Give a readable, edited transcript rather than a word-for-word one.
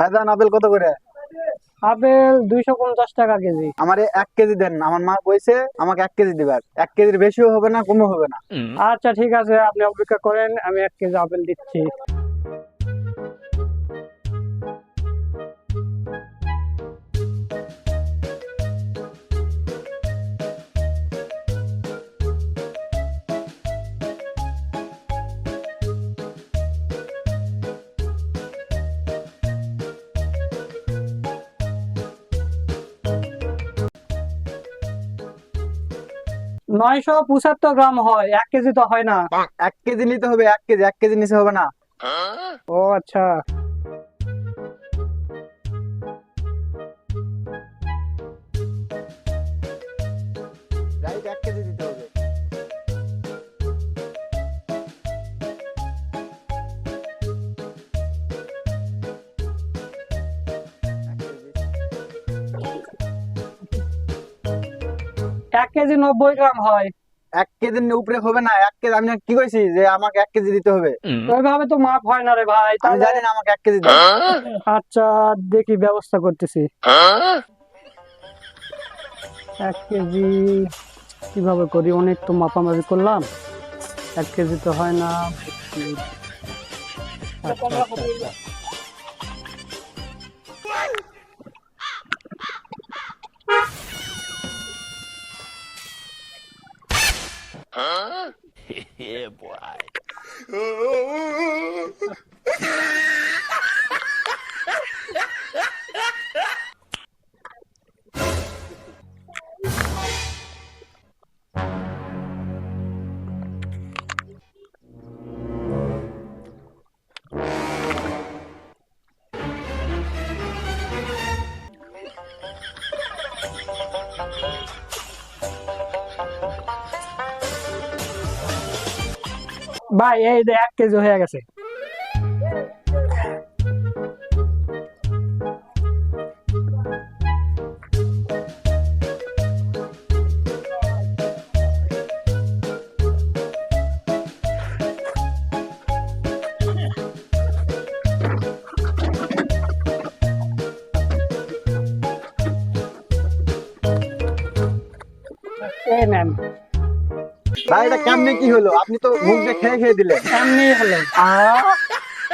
ভাইজান আপেল কত করে? আপেল 250 টাকা কেজি। আমারে 1 কেজি দেন, আমার মা কইছে আমাকে 1 কেজি দিবার। 1 কেজির বেশিও হবে না, কমও হবে না। আচ্ছা ঠিক আছে, আপনি অপেক্ষা করেন, আমি 1 কেজি আপেল দিচ্ছি। $975 হয়, 1 কেজি তো হয় না। 1 কেজি নিতে হবে, 1 কেজি, 1 কেজি নিচে হবে না। ও আচ্ছা। রাইট, 1 কেজি দিতে হবে। এক কেজি 90 গ্রাম হয়। 1 কেজির উপরে হবে না। 1 কেজি আমি কি কইছি যে আমাকে 1 কেজি দিতে হবে? ওইভাবে তো মাপ হয় না রে ভাই, আমি তাহলে জানি না, আমাকে 1 কেজি দেন। আচ্ছা দেখি, ব্যবস্থা করতেছি। 1 কেজি কিভাবে করি, অনেক তো মাপামাপি করলাম, 1 কেজি তো হয় না। আচ্ছা আচ্ছা আচ্ছা। ভাই এই যে 1 কেজি হয়ে গেছে। এই নেন। ভাই এটা কেমনে কি হলো? আপনি তো মুখ দিয়ে খেয়ে খেয়ে দিলেন। এমনি হলো।